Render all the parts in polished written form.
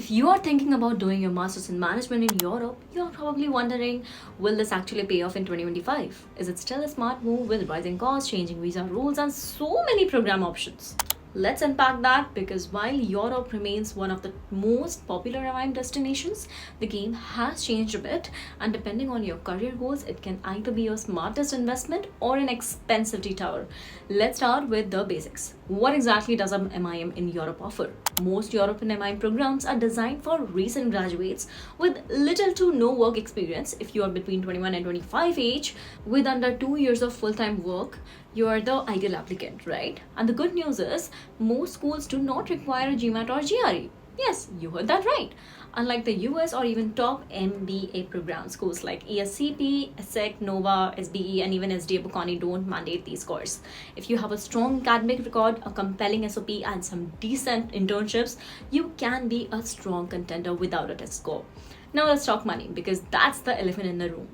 If you are thinking about doing your master's in management in Europe, you're probably wondering, will this actually pay off in 2025? Is it still a smart move with rising costs, changing visa rules, and so many program options? Let's unpack that because while Europe remains one of the most popular MIM destinations, the game has changed a bit, and depending on your career goals, it can either be your smartest investment or an expensive detour. Let's start with the basics. What exactly does a MIM in Europe offer? Most European MIM programs are designed for recent graduates with little to no work experience. If you are between 21 and 25 age, with under 2 years of full-time work, you are the ideal applicant, right? And the good news is, most schools do not require a GMAT or GRE. Yes, you heard that right. Unlike the US or even top MBA programs, schools like ESCP, ESSEC, Nova SBE, and even SDA Bocconi don't mandate these scores. If you have a strong academic record, a compelling SOP, and some decent internships, you can be a strong contender without a test score. Now let's talk money because that's the elephant in the room.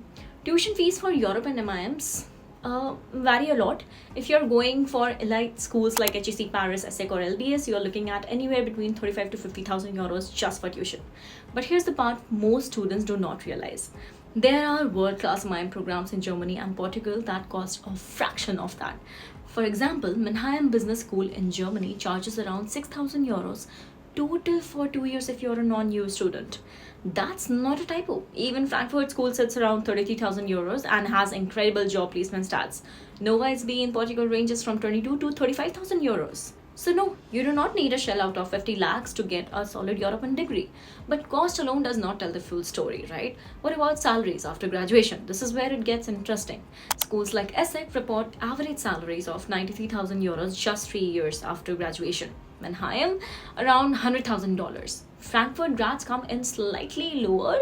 Tuition fees for European MIMs vary a lot. If you're going for elite schools like HEC Paris, ESSEC or LBS, you're looking at anywhere between 35 to 50,000 euros just for tuition. But here's the part most students do not realize. There are world-class MIM programs in Germany and Portugal that cost a fraction of that. For example, Mannheim Business School in Germany charges around 6,000 euros total for 2 years if you're a non-EU student. That's not a typo. Even Frankfurt School sits around 33,000 euros and has incredible job placement stats. Nova SBE in Portugal ranges from 22 to 35,000 euros. So no, you do not need a shell out of 50 lakhs to get a solid European degree. But cost alone does not tell the full story, right? What about salaries after graduation? This is where it gets interesting. Schools like ESSEC report average salaries of 93,000 euros just 3 years after graduation. Mannheim, around $100,000. Frankfurt grads come in slightly lower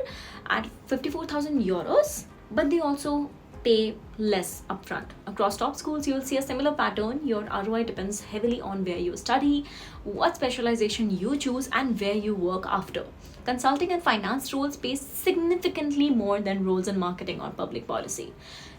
at 54,000 euros, but they also pay less upfront. Across top schools, you'll see a similar pattern. Your ROI depends heavily on where you study, what specialization you choose, and where you work after. Consulting and finance roles pay significantly more than roles in marketing or public policy.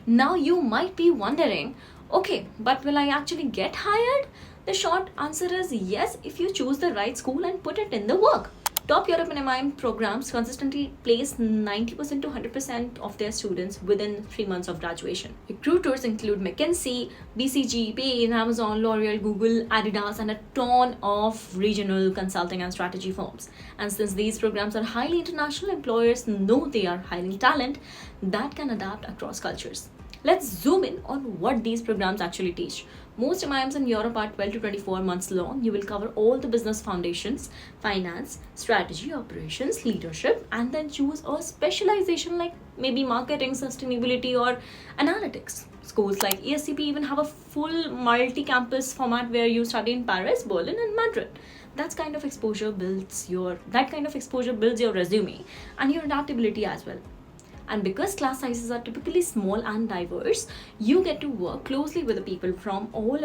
Now you might be wondering, okay, but will I actually get hired? The short answer is yes, if you choose the right school and put it in the work. Top European MIM programs consistently place 90% to 100% of their students within 3 months of graduation. Recruiters include McKinsey, BCG, Bain, Amazon, L'Oreal, Google, Adidas, and a ton of regional consulting and strategy firms. And since these programs are highly international, employers know they are hiring talent that can adapt across cultures. Let's zoom in on what these programs actually teach. Most MIMs in Europe are 12 to 24 months long. You will cover all the business foundations, finance, strategy, operations, leadership, and then choose a specialization like maybe marketing, sustainability, or analytics. Schools like ESCP even have a full multi-campus format where you study in Paris, Berlin, and Madrid. That kind of exposure builds your resume and your adaptability as well. And because class sizes are typically small and diverse, you get to work closely with the people from all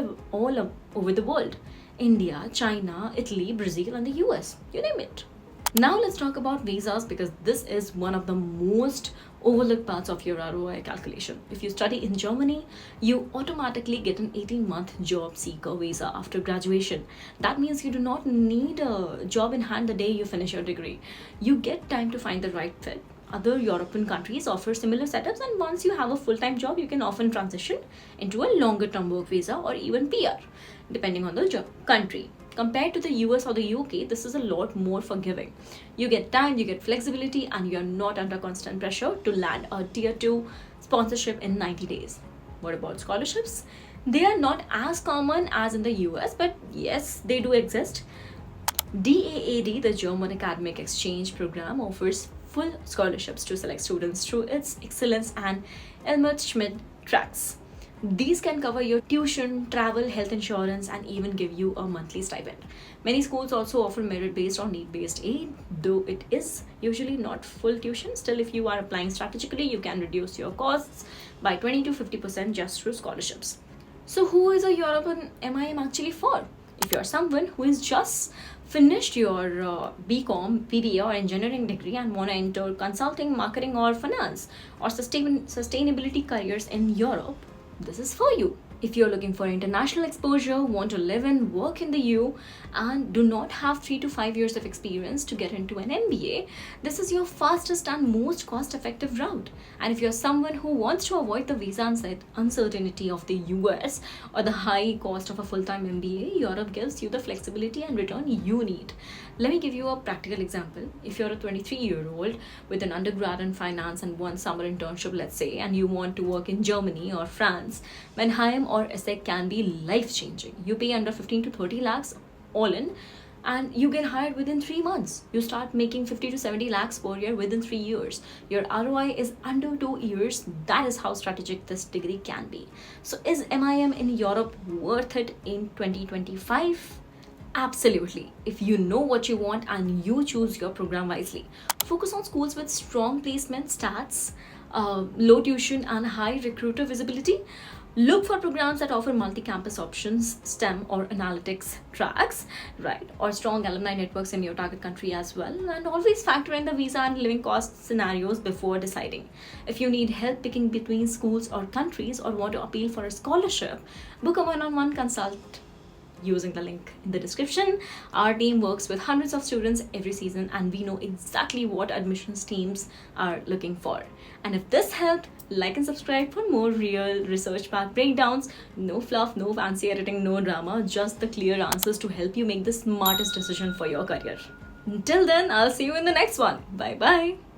over the world. India, China, Italy, Brazil, and the US. You name it. Now let's talk about visas because this is one of the most overlooked parts of your ROI calculation. If you study in Germany, you automatically get an 18-month job seeker visa after graduation. That means you do not need a job in hand the day you finish your degree. You get time to find the right fit. Other European countries offer similar setups, and once you have a full-time job, you can often transition into a longer-term work visa or even PR, depending on the job country. Compared to the US or the UK, this is a lot more forgiving. You get time, you get flexibility, and you're not under constant pressure to land a tier 2 sponsorship in 90 days. What about scholarships? They are not as common as in the US, but yes, they do exist. DAAD, the German Academic Exchange Program, offers full scholarships to select students through its Excellence and Helmut-Schmidt tracks. These can cover your tuition, travel, health insurance, and even give you a monthly stipend. Many schools also offer merit-based or need-based aid, though it is usually not full tuition. Still, if you are applying strategically, you can reduce your costs by 20 to 50% just through scholarships. So who is a European MIM actually for? If you're someone who is just finished your BCom, BBA or engineering degree and want to enter consulting, marketing or finance or sustainability careers in Europe, this is for you. If you're looking for international exposure, want to live and work in the EU, and do not have 3 to 5 years of experience to get into an MBA, this is your fastest and most cost-effective route. And if you're someone who wants to avoid the visa uncertainty of the US or the high cost of a full-time MBA, Europe gives you the flexibility and return you need. Let me give you a practical example. If you're a 23-year-old with an undergrad in finance and one summer internship, let's say, and you want to work in Germany or France, Mannheim or ESSEC can be life-changing. You pay under 15 to 30 lakhs all in, and you get hired within 3 months. You start making 50 to 70 lakhs per year within 3 years. Your ROI is under 2 years. That is how strategic this degree can be. So is MIM in Europe worth it in 2025? Absolutely, if you know what you want and you choose your program wisely. Focus on schools with strong placement stats, low tuition and high recruiter visibility. Look for programs that offer multi-campus options, STEM or analytics tracks, right? Or strong alumni networks in your target country as well. And always factor in the visa and living cost scenarios before deciding. If you need help picking between schools or countries or want to appeal for a scholarship, book a one-on-one consult using the link in the description. Our team works with hundreds of students every season and we know exactly what admissions teams are looking for. And if this helped, like and subscribe for more real research-backed breakdowns. No fluff, no fancy editing, no drama, just the clear answers to help you make the smartest decision for your career. Until then, I'll see you in the next one. Bye bye.